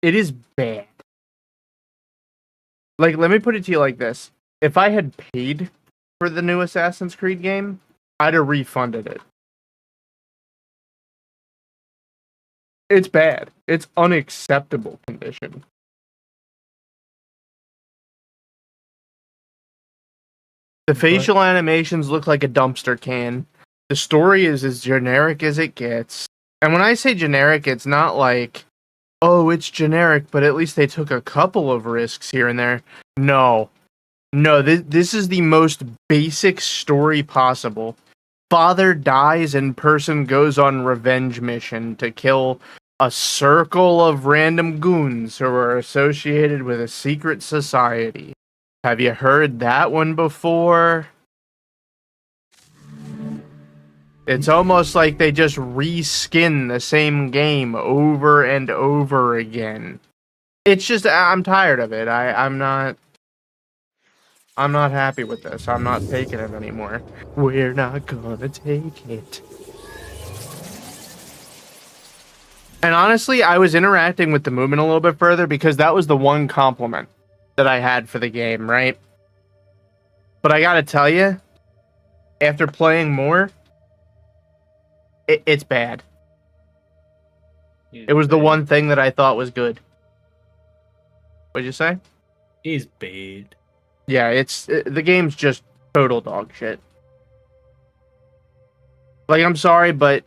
It is bad. Like, let me put it to you like this. If I had paid for the new Assassin's Creed game, I'd have refunded it. It's bad. It's unacceptable condition. The facial animations look like a dumpster can. The story is as generic as it gets. And when I say generic, it's not like, oh, it's generic, but at least they took a couple of risks here and there. No. No, this is the most basic story possible. Father dies and person goes on revenge mission to kill a circle of random goons who are associated with a secret society. Have you heard that one before? It's almost like they just reskin the same game over and over again. It's just, I'm tired of it. I'm not happy with this. I'm not taking it anymore. We're not gonna take it. And honestly, I was interacting with the movement a little bit further because that was the one compliment that I had for the game, right? But I gotta tell you, after playing more, it's bad. It was the one thing that I thought was good. What'd you say? It's bad. Yeah, the game's just total dog shit. Like, I'm sorry, but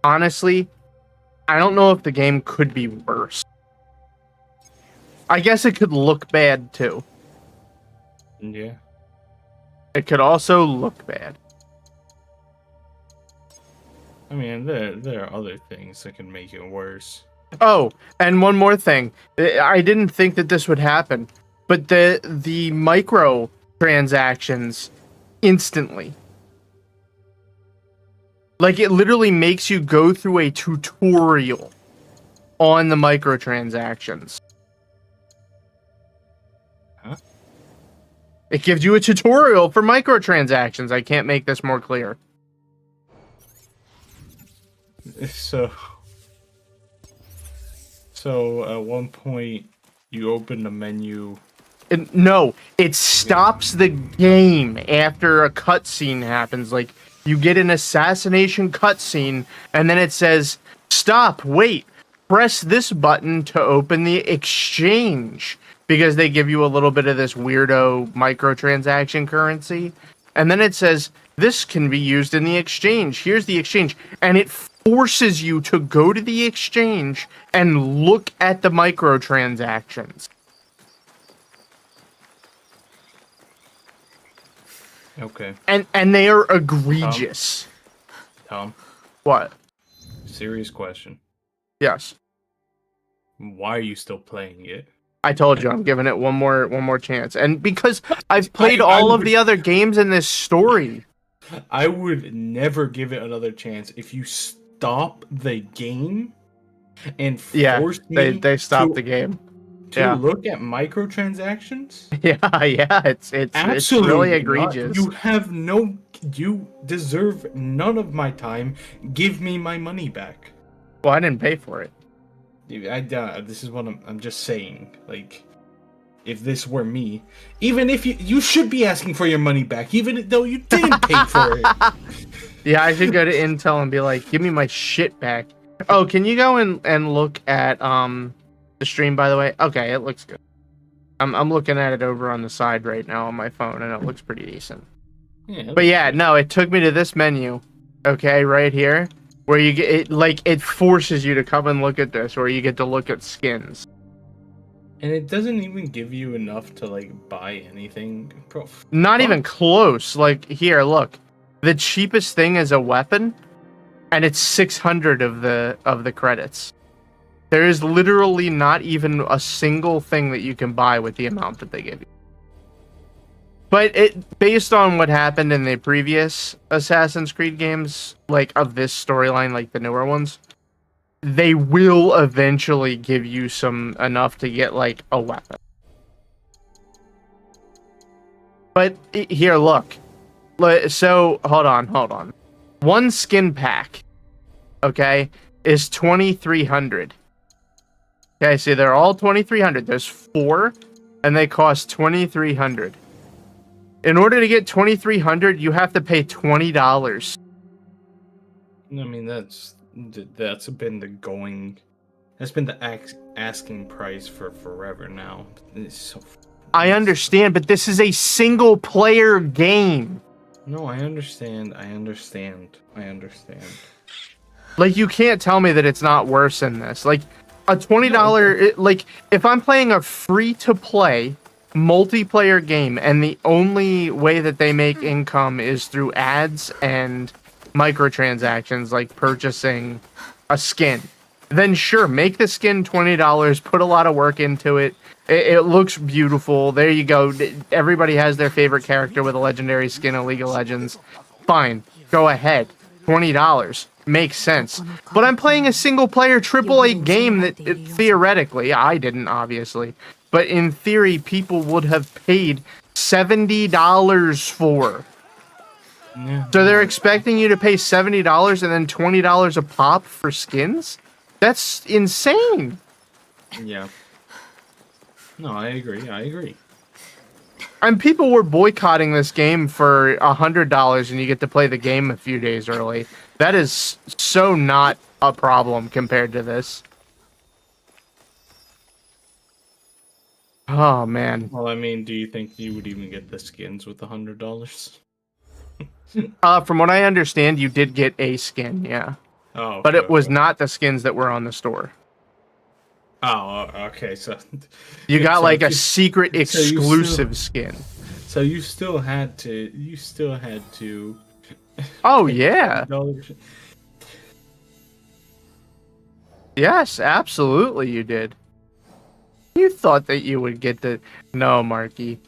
honestly, I don't know if the game could be worse. I guess it could look bad too. Yeah. It could also look bad. I mean, there are other things that can make it worse. Oh, and one more thing. I didn't think that this would happen, but the micro transactions instantly. Like, it literally makes you go through a tutorial on the microtransactions. Huh? It gives you a tutorial for microtransactions. I can't make this more clear. So at one point you open the menu. No, it stops the game after a cutscene happens. Like, you get an assassination cutscene, and then it says, stop, wait, press this button to open the exchange. Because they give you a little bit of this weirdo microtransaction currency. And then it says, this can be used in the exchange. Here's the exchange. And it forces you to go to the exchange and look at the microtransactions. Okay. And they are egregious. Tom? What? Serious question. Yes. Why are you still playing it? I told you I'm giving it one more chance. And because I've played all of the other games in this story. I would never give it another chance if you stop the game and force me they stopped the game. To look at microtransactions? Yeah, it's really egregious. You deserve none of my time. Give me my money back. Well, I didn't pay for it. This is what I'm just saying. Like, if this were me, even if you should be asking for your money back, even though you didn't pay for it. Yeah, I should go to Intel and be like, give me my shit back. Oh, can you go and look at the stream, by the way? Okay, it looks good. I'm looking at it over on the side right now on my phone, and it looks pretty decent. Yeah, but yeah, no, it took me to this menu. Okay, right here. Where you get it, like, it forces you to come and look at this, or you get to look at skins. And it doesn't even give you enough to, like, buy anything. Not even close. Like, here, look. The cheapest thing is a weapon, and it's 600 of the credits. There is literally not even a single thing that you can buy with the amount that they give you. But based on what happened in the previous Assassin's Creed games, like, of this storyline, like the newer ones, they will eventually give you enough to get, like, a weapon. But here, look. So, hold on. One skin pack, okay, is 2,300. Okay, see, they're all 2,300. There's 4, and they cost 2,300. In order to get 2,300, you have to pay $20. I mean, that's been the going. That's been the asking price for forever now. It's so. I understand, but this is a single-player game. No, I understand. I understand. Like, you can't tell me that it's not worse than this. Like, a $20, like, if I'm playing a free-to-play multiplayer game and the only way that they make income is through ads and microtransactions, like purchasing a skin, then sure, make the skin $20, put a lot of work into it. It looks beautiful. There you go. Everybody has their favorite character with a legendary skin in League of Legends. Fine, go ahead. $20 makes sense. But I'm playing a single-player AAA game that theoretically, I didn't obviously, but in theory, people would have paid $70 for. Yeah. So they're expecting you to pay $70 and then $20 a pop for skins? That's insane. Yeah. No, I agree. And people were boycotting this game for $100 and you get to play the game a few days early. That is so not a problem compared to this. Oh, man. Well, I mean, do you think you would even get the skins with $100? From what I understand, you did get a skin, yeah. Oh, okay, but it was okay. not the skins that were on the store. Oh, okay. So you got so like a secret exclusive skin. So you still had to. Oh yeah. Yes, absolutely you did. You thought that you would get the... No, Marky.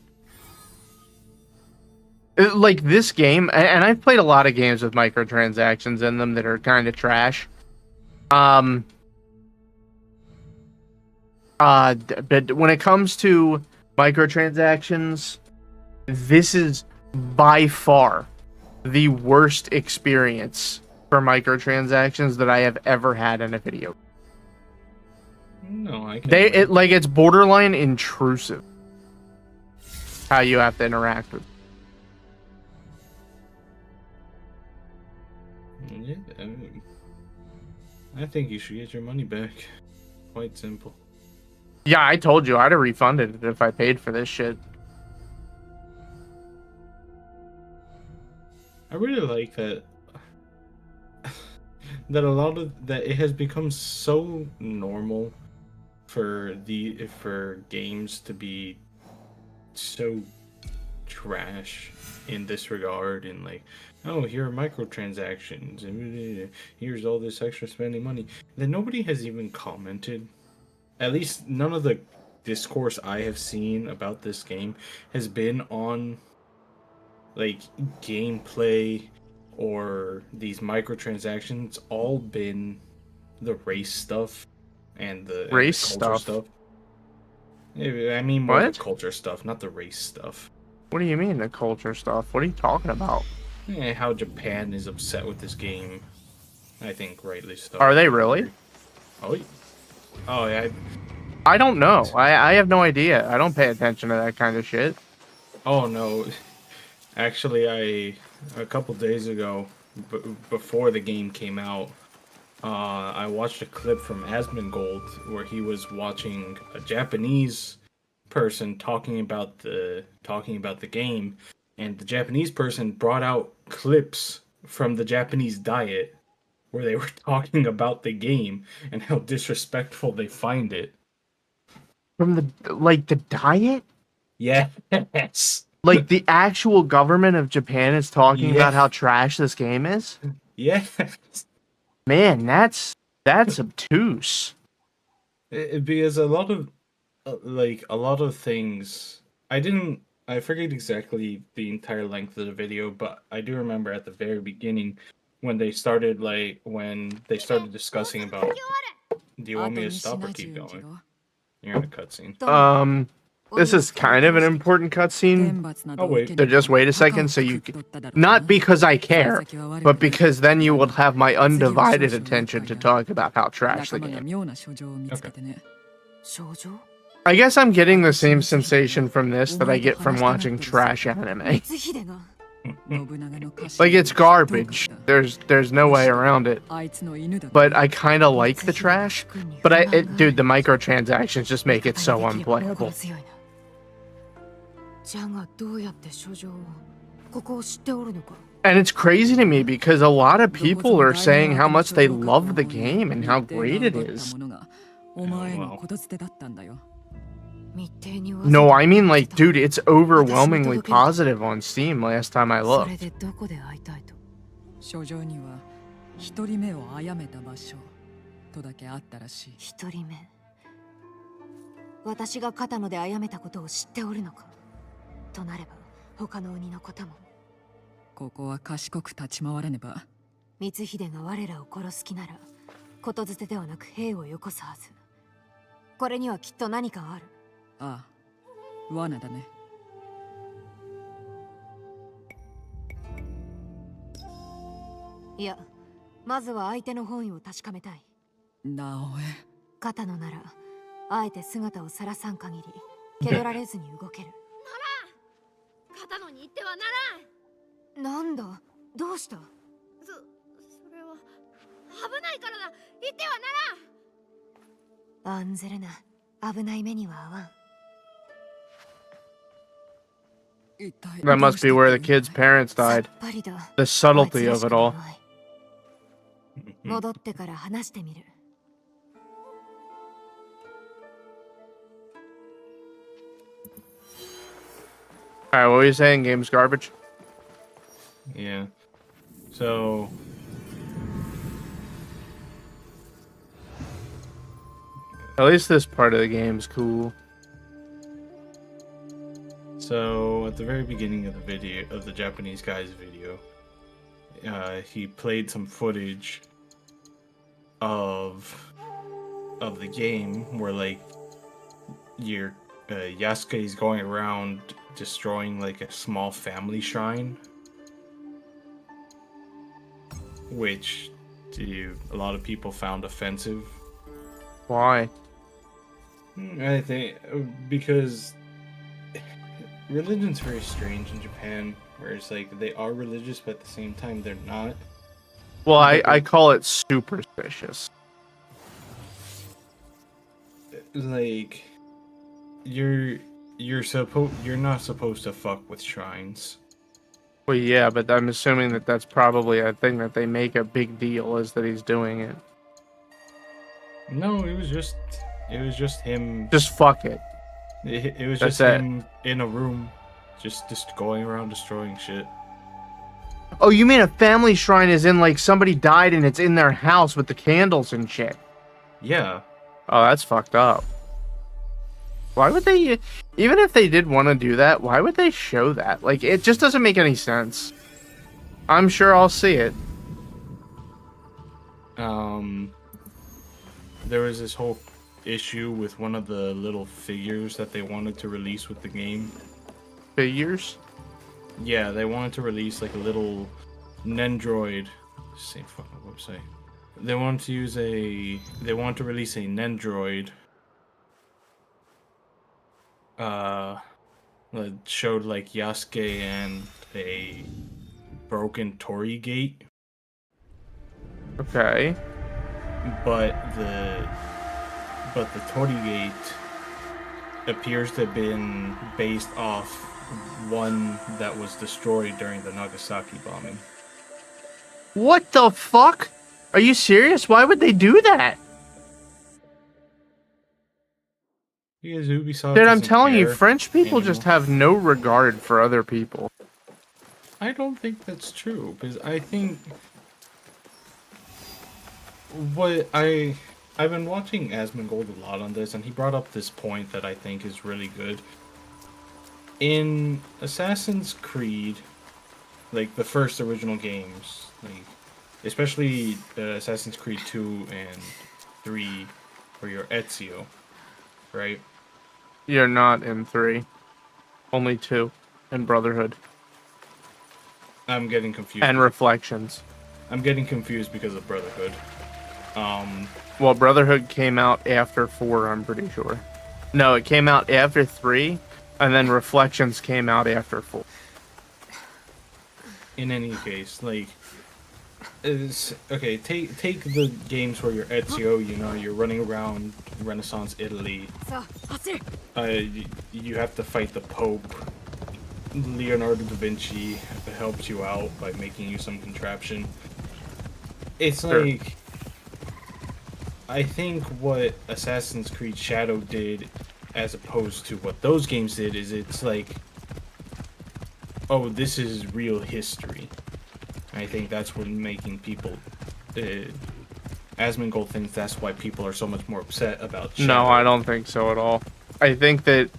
Like this game, and I've played a lot of games with microtransactions in them that are kind of trash. But when it comes to microtransactions, this is by far the worst experience for microtransactions that I have ever had in a video. No, I can't. It's borderline intrusive how you have to interact with. Yeah, I think you should get your money back. Quite simple. Yeah, I told you I'd have refunded it if I paid for this shit. I really like that that it has become so normal for games to be so trash in this regard, and like, oh, here are microtransactions and here's all this extra spending money that nobody has even commented. At least none of the discourse I have seen about this game has been on like gameplay or these microtransactions. All been the race stuff and the culture stuff. I mean more the culture stuff, not the race stuff. What do you mean the culture stuff? What are you talking about? Yeah, how Japan is upset with this game. I think rightly so. Are they really? Oh yeah. I don't know. I have no idea. I don't pay attention to that kind of shit. Oh no. Actually, a couple days ago, before the game came out, I watched a clip from Asmongold where he was watching a Japanese person talking about the game, and the Japanese person brought out clips from the Japanese diet where they were talking about the game and how disrespectful they find it. From the diet? Yes. Like the actual government of Japan is talking about how trash this game is? Yes. Man, that's obtuse. Because a lot of things, I forget exactly the entire length of the video, but I do remember at the very beginning when they started discussing about, do you want me to stop or keep going? You're in a cutscene. This is kind of an important cutscene. Oh wait. So just wait a second, so you can, not because I care, but because then you will have my undivided attention to talk about how trash the game. Okay. I guess I'm getting the same sensation from this that I get from watching trash anime. Like, it's garbage. There's no way around it. But I kind of like the trash. But dude, the microtransactions just make it so unplayable. And it's crazy to me because a lot of people are saying how much they love the game and how great it is. No, I mean, like, dude, it's overwhelmingly positive on Steam last time I looked. 書状には一人目を殺めた場所とだけあったらしい。一人目。私が片野で殺めたことを知っておるのか。となれば他の鬼のことも。ここは賢く立ち回らねば。光秀が我らを殺す気なら、ことづてではなく兵をよこすはず。これにはきっと何かある。ああ、罠だね。いや、まずは相手の本意を確かめたい。なおえ。片野なら、あえて姿を晒さん限り、気取られずに動ける。なら、片野に言ってはならん。なんだ、どうした？それは危ないからだ。言ってはならん。案ずるな。危ない目には合わん。That must be where the kid's parents died. The subtlety of it all. 戻ってから話してみる。Alright, what were you saying? Game's garbage? Yeah. So... At least this part of the game's cool. So, at the very beginning of the video, of the Japanese guy's video, he played some footage of the game where, like, your Yasuke is going around destroying, like, a small family shrine, which a lot of people found offensive. Why? I think because religion's very strange in Japan, where it's like they are religious, but at the same time they're not. Well, I call it superstitious. Like you're not supposed to fuck with shrines. Well, yeah, but I'm assuming that that's probably a thing that they make a big deal is that he's doing it. No, it was just him. Just fuck it. It was just him in a room, just going around destroying shit. Oh, you mean a family shrine is in, like, somebody died and it's in their house with the candles and shit? Yeah. Oh, that's fucked up. Why would they, even if they did want to do that, why would they show that? Like, it just doesn't make any sense. I'm sure I'll see it. There was this whole issue with one of the little figures that they wanted to release with the game. Figures? Yeah, they wanted to release like a little Nendroid. Same fucking website. They wanted to release a Nendroid. That showed like Yasuke and a broken Torii gate. Okay. But the Torii gate appears to have been based off one that was destroyed during the Nagasaki bombing. What the fuck? Are you serious? Why would they do that? Because Ubisoft Dude, I'm telling you, care French people anymore. just have no regard for other people. I don't think that's true, because I think I've been watching Asmongold a lot on this, and he brought up this point that I think is really good. In Assassin's Creed, like the first original games, like especially Assassin's Creed 2 and 3, where you're Ezio, right? You're not in 3. Only 2. And Brotherhood. I'm getting confused. And Reflections. I'm getting confused because of Brotherhood. Well, Brotherhood came out after 4, I'm pretty sure. No, it came out after 3, and then Reflections came out after 4. In any case, like, is okay. Take the games where you're Ezio. You know, you're running around Renaissance Italy. You have to fight the Pope. Leonardo da Vinci helps you out by making you some contraption. It's like, I think what Assassin's Creed Shadow did, as opposed to what those games did, is it's like, oh, this is real history. I think that's what making people. Asmongold thinks that's why people are so much more upset about Shadow. No, I don't think so at all. I think that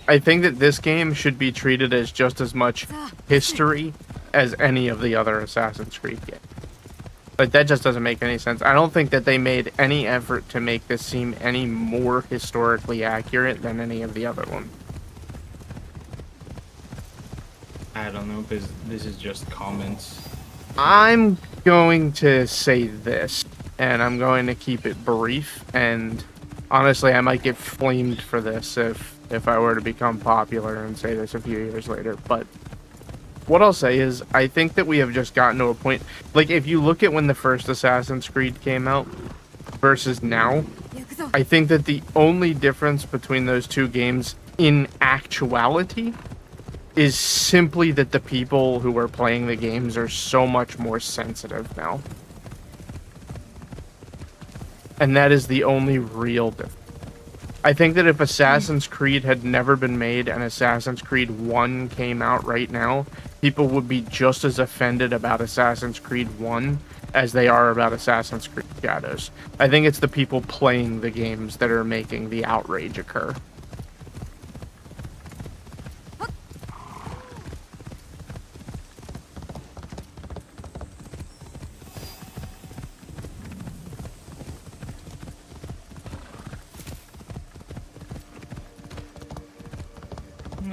this game should be treated as just as much history as any of the other Assassin's Creed games. Like, that just doesn't make any sense. I don't think that they made any effort to make this seem any more historically accurate than any of the other ones. I don't know, because this is just comments. I'm going to say this, and I'm going to keep it brief, and honestly, I might get flamed for this if I were to become popular and say this a few years later, but what I'll say is, I think that we have just gotten to a point, like, if you look at when the first Assassin's Creed came out versus now, I think that the only difference between those two games in actuality is simply that the people who are playing the games are so much more sensitive now. And that is the only real difference. I think that if Assassin's Creed had never been made and Assassin's Creed 1 came out right now, people would be just as offended about Assassin's Creed 1 as they are about Assassin's Creed Shadows. I think it's the people playing the games that are making the outrage occur.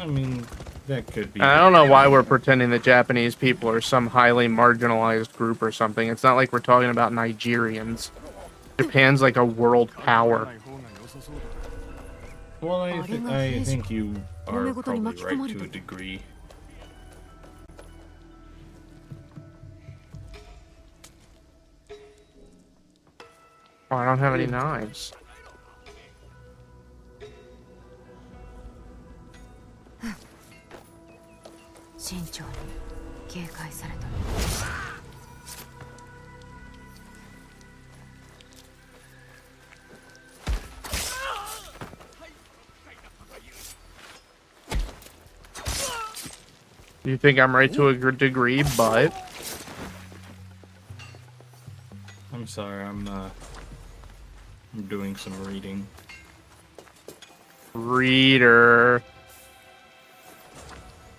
I mean, that could be. I don't know why we're pretending that Japanese people are some highly marginalized group or something. It's not like we're talking about Nigerians. Japan's like a world power. Well, I think you are probably right to a degree. Oh, I don't have any knives. You think I'm right to a degree, but I'm sorry, I'm doing some reading. Reader.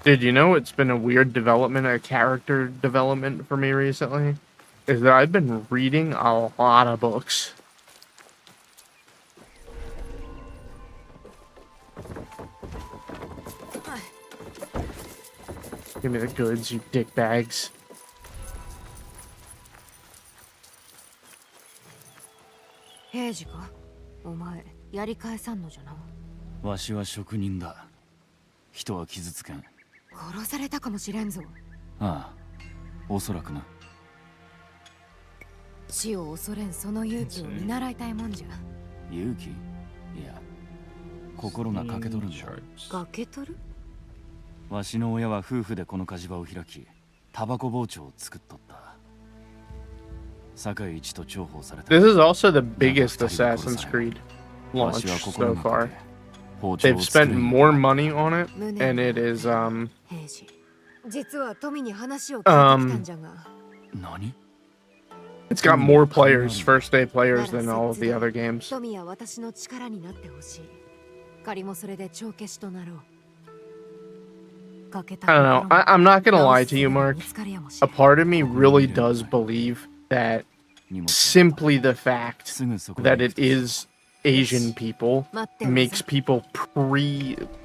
Dude, you know it's been a weird development, a character development for me recently? Is that I've been reading a lot of books. Give me the goods, you dick bags. Heijiか? お前、やり返さんのじゃな。わしは職人だ。人は傷つけん。殺されたかもしれんぞ。ああ、おそらくな。死を恐れんその勇気を見習いたいもんじゃ。勇気？いや、心が欠けとるんだ。欠けとる？わしの親は夫婦でこの火事場を開き、タバコ包丁を作っとった。堺一と重宝された。This is also the biggest Assassin's Creed launch so far. They've spent more money on it, and it is it's got more players, first day players, than all of the other games. I don't know. I'm not gonna lie to you, Mark. A part of me really does believe that simply the fact that it is Asian people makes people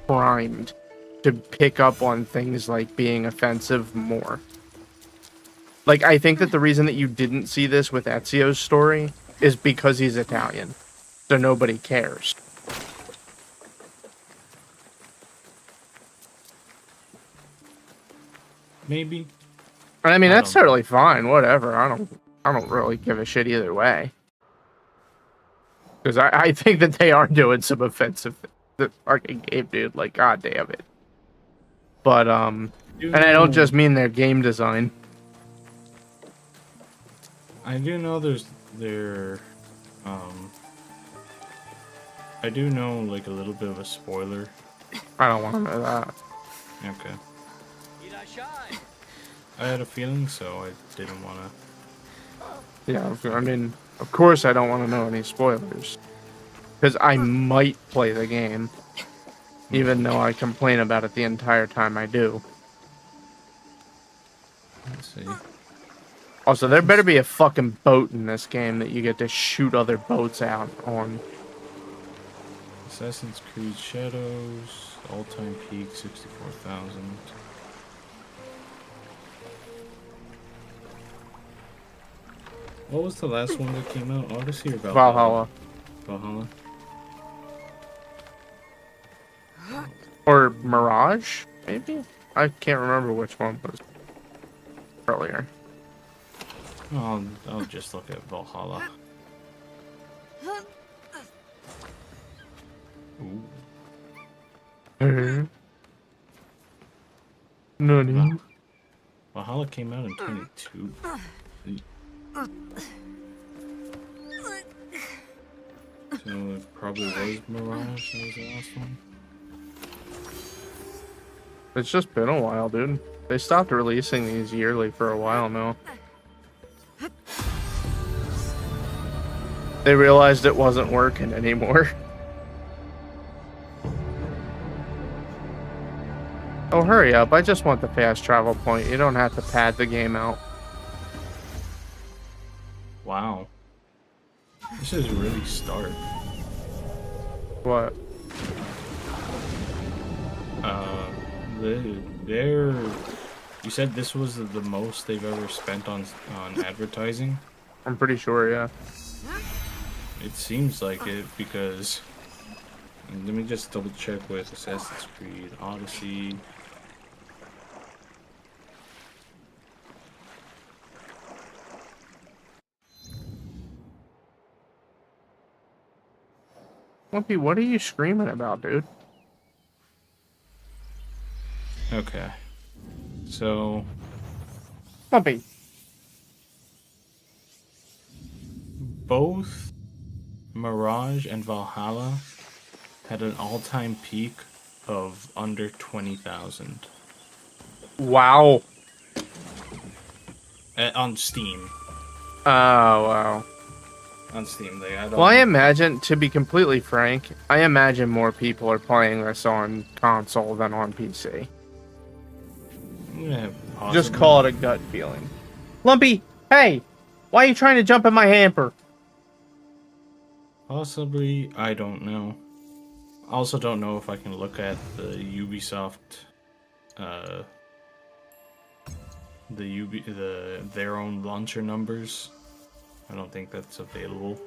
primed to pick up on things like being offensive more. Like, I think that the reason that you didn't see this with Ezio's story is because he's Italian. So nobody cares. Maybe. I mean, I that's don't know. totally fine. Whatever. I don't really give a shit either way. Because I think that they are doing some offensive the fucking game, dude. Like, god damn it. But and I don't just mean their game design. I do know I do know like a little bit of a spoiler. I don't want to know that. Okay. I had a feeling, so I didn't want to. Yeah, I mean, of course I don't want to know any spoilers. Because I might play the game. Even though I complain about it the entire time I do. Let's see. Also, there better be a fucking boat in this game that you get to shoot other boats out on. Assassin's Creed Shadows, all-time peak 64,000. What was the last one that came out? Odyssey or Valhalla? Valhalla. Valhalla. Or Mirage, maybe? I can't remember which one was earlier. I'll just look at Valhalla. Ooh. Nani? Valhalla came out in 22. So it probably was Mirage that was the last one. It's just been a while, dude. They stopped releasing these yearly for a while now. They realized it wasn't working anymore. Oh, hurry up. I just want the fast travel point. You don't have to pad the game out. Wow. This is really stark. What? You said this was the most they've ever spent on advertising? I'm pretty sure, yeah. It seems like it because let me just double check with Assassin's Creed Odyssey. Lumpy, what are you screaming about, dude? Okay. So Lumpy. both Mirage and Valhalla had an all-time peak of under 20,000 Wow. on Steam. Oh, wow. On Steam, Well, I imagine, to be completely frank, I imagine more people are playing this on console than on PC. Yeah, Just call it a gut feeling. Lumpy, hey! Why are you trying to jump in my hamper? Possibly, I don't know. I also don't know if I can look at the Ubisoft, their own launcher numbers. I don't think that's available.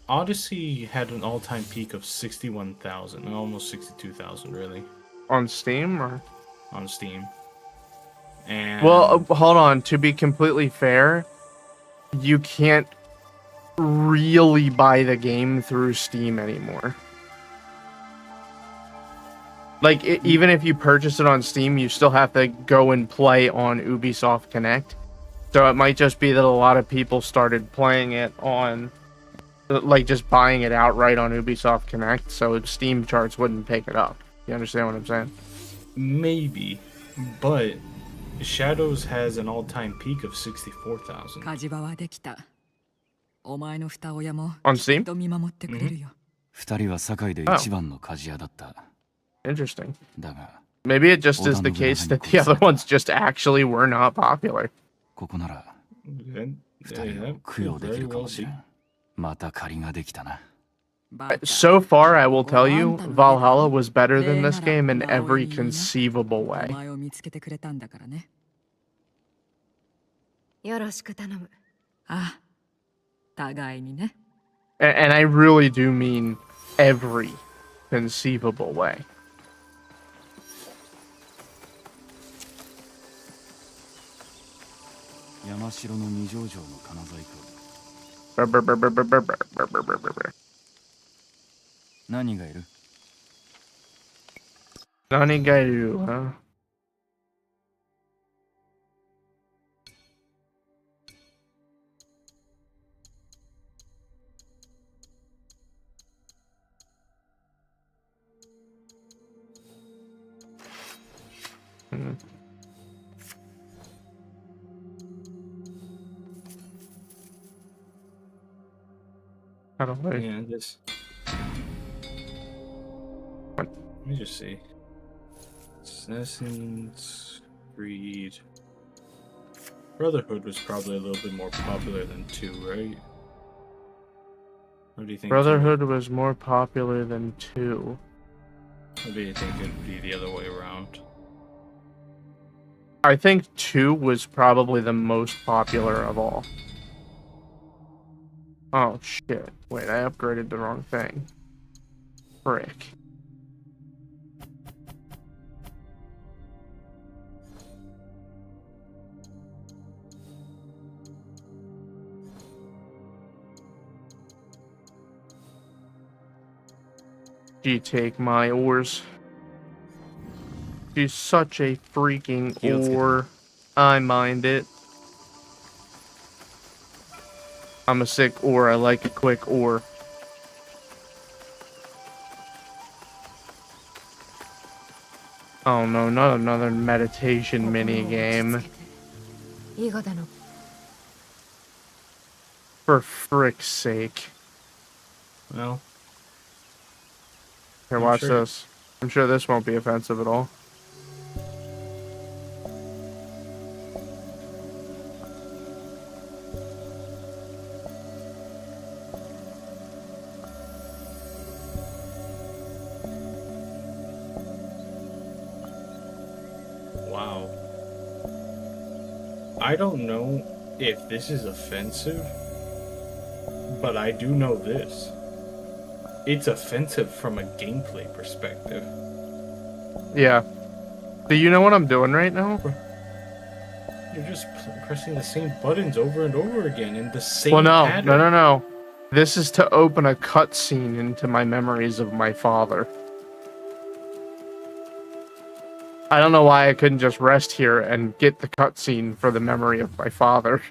Odyssey had an all-time peak of 61,000, almost 62,000, really, On Steam, or? on Steam. And Well, hold on. To be completely fair, you can't really buy the game through Steam anymore. Like, even if you purchase it on Steam, you still have to go and play on Ubisoft Connect. So it might just be that a lot of people started playing it on, like, just buying it outright on Ubisoft Connect, so Steam charts wouldn't pick it up. You understand what I'm saying? maybe, but Shadows has an all-time peak of 64,000. 火事場はできた。お前の二親も On きっ Steam? と見守ってくれるよ。二人は堺で一番の鍛冶屋だった。 Interesting. だが、 Maybe it just is the case that the other ones just actually were not popular. ここなら Then, 二人を供養できるかもしれん。また借りができたな。So far, I will tell you, Valhalla was better than this game in every conceivable お way. 前を見つけてくれたんだからね。よろしく頼む。あ、互いにね。And I really do mean every conceivable way. 山城の二条城の金細工。 何がいる？ 何がいる, huh? How do I? Yeah, just. Let me just see. Assassin's Creed. Brotherhood was probably a little bit more popular than 2, right? What do you think? Brotherhood was more popular than 2. Or do you think it'd be the other way around? I think 2 was probably the most popular of all. Oh shit. Wait, I upgraded the wrong thing. Frick. You take my ores. She's such a freaking ore. I mind it. I'm a sick ore. I like a quick ore. Oh no, not another meditation mini game. For frick's sake. Well. Here, watch this. I'm sure this won't be offensive at all. Wow. I don't know if this is offensive, but I do know this. It's offensive from a gameplay perspective. Yeah. Do you know what I'm doing right now? You're just pressing the same buttons over and over again in the same pattern. No. This is to open a cutscene into my memories of my father. I don't know why I couldn't just rest here and get the cutscene for the memory of my father.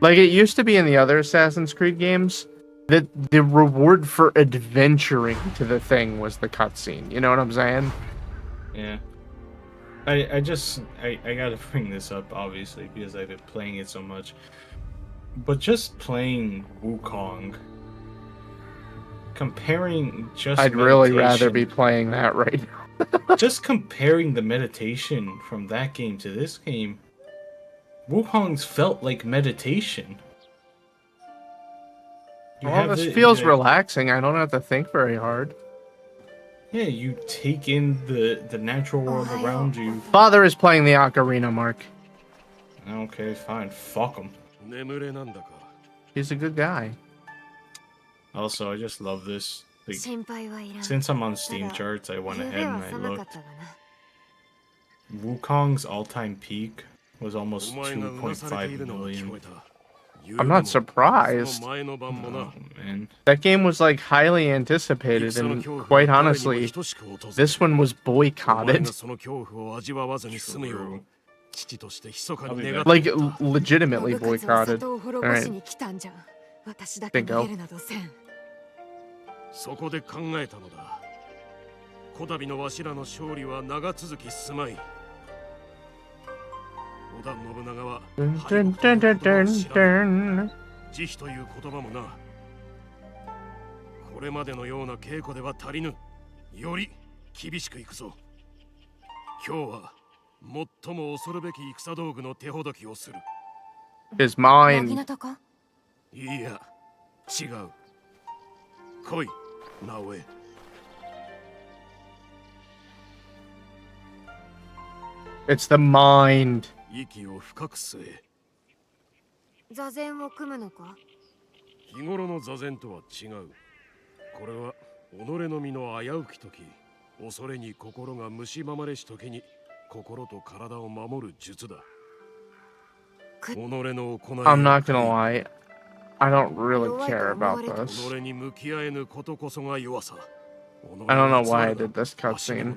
Like it used to be in the other Assassin's Creed games, that the reward for adventuring to the thing was the cutscene. You know what I'm saying? Yeah. I gotta bring this up, obviously, because I've been playing it so much. But just playing Wukong, comparing just I'd really rather be playing that right now. Just comparing the meditation from that game to this game, Wukong's felt like meditation. Well, this feels relaxing. I don't have to think very hard. Yeah, you take in the natural world around you. Father is playing the ocarina, Mark. Okay, fine. Fuck him. He's a good guy. Also, I just love this. Like, since I'm on Steam charts, I went ahead and I looked. Wukong's all-time peak was almost 2.5 million. I'm not surprised. Oh, man. That game was like highly anticipated, and quite honestly, this one was boycotted. True. Like legitimately boycotted. Alright. Bingo. そこで考えたのだ。こたびのわしらの勝利は長続きすまい。織田信長は慈悲という言葉もな。これまでのような稽古では足りぬ。より厳しくいくぞ。今日は最も恐るべき戦道具の手ほどきをする。Is mine. いや、違う。来い。Naoe. It's the mind. 息を深く吸え。座禅を組むのか？日頃の座禅とは違う。これは己の身の危うき時、恐れに心が蝕れし時に心と体を守る術だ。己の行い I'm not gonna lie. I don't really care about 己 this. に向き合えぬことこそが弱さ。 I don't know why I did this cutscene.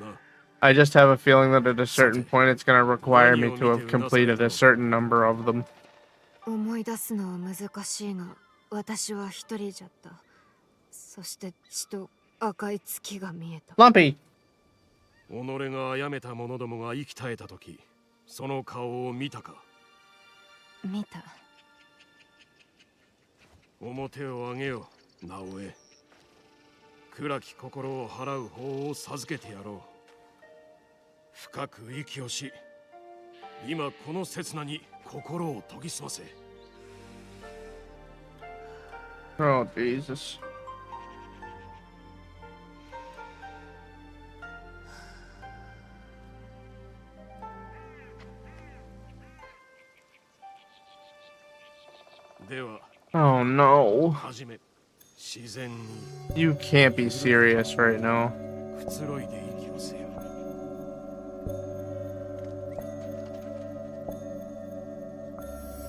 I just have a feeling that at a certain point it's gonna require me to have completed a certain number of them. 思い出すのは難しいが、私は一人じゃった。そして血と赤い月が見えた。Lumpy! 己が殺めた者どもが生き絶えた時、その顔を見たか？見た。面を上げよ、直江。暗き心を払う法を授けてやろう。深く息をし、今この刹那に心を研ぎ澄ませ。 Oh, Jesus. では、 Oh no. 始め。自然に You can't be serious right now. くつろいで息をせよ。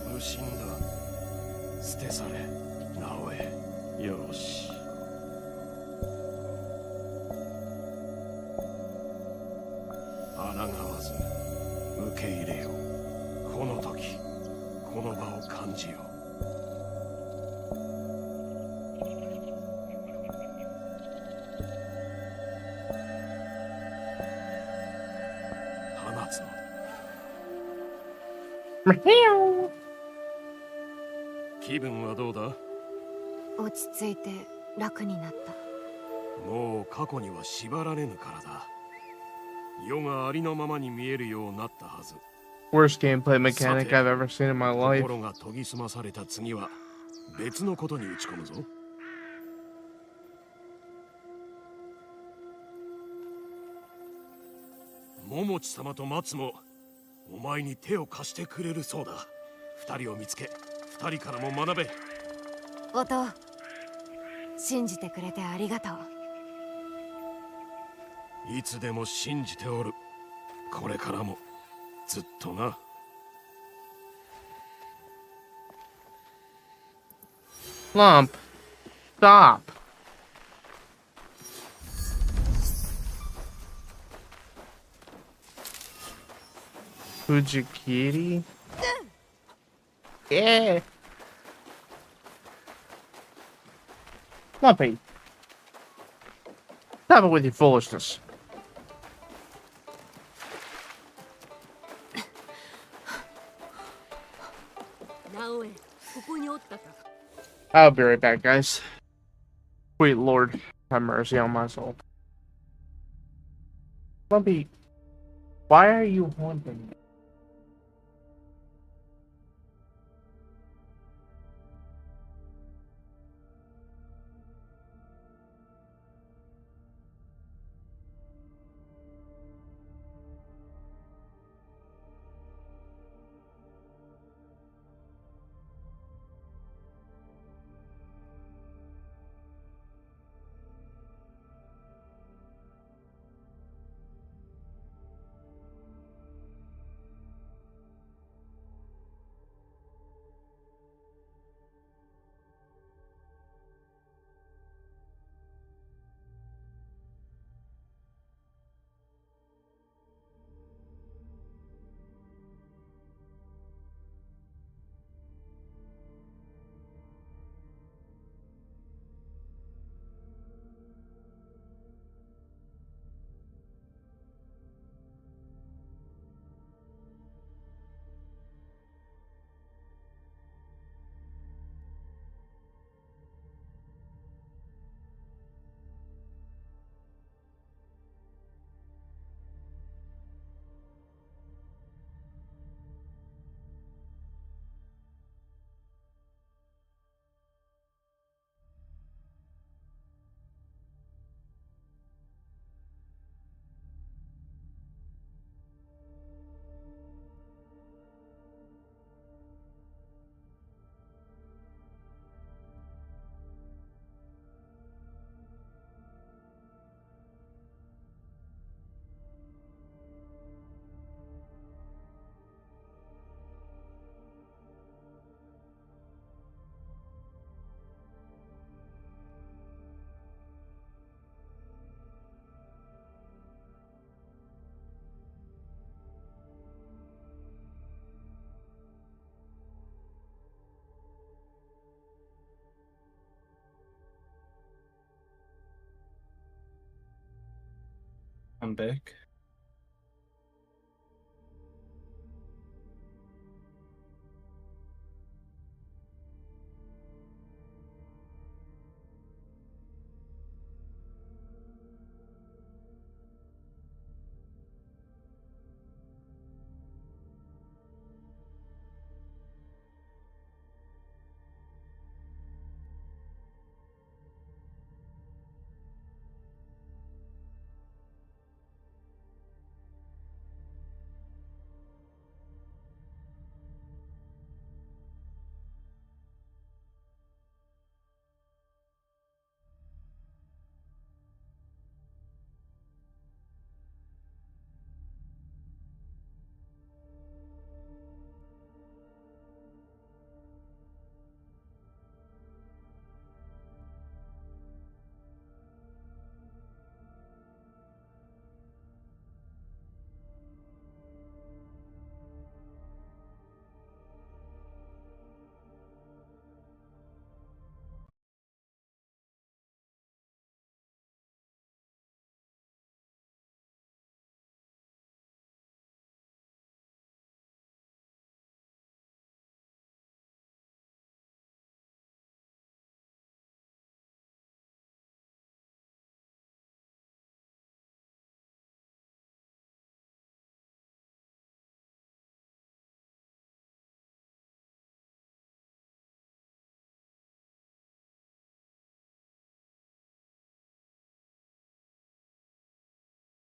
無心だ。捨て去れ、直江。よし。抗わず受け入れよ。この時、この場を感じよ。放つの。 気分はどうだ？落ち着いて楽になった。もう過去には縛られぬからだ。世がありのままに見えるようになったはず。 Worst gameplay mechanic I've ever seen in my life. 心が研ぎ澄まされた次は別のことに打ち込むぞ。桃地様と松もお前に手を貸してくれるそうだ。二人を見つけ、二人からも学べ。音、信じてくれてありがとう。いつでも信じておる。これからもずっとな。 Lump. Stop. Fujikiri? Yeah. Lumpy. Stop it with your foolishness. I'll be right back, guys. Sweet Lord, have mercy on my soul. Lumpy, why are you haunting me? I'm back.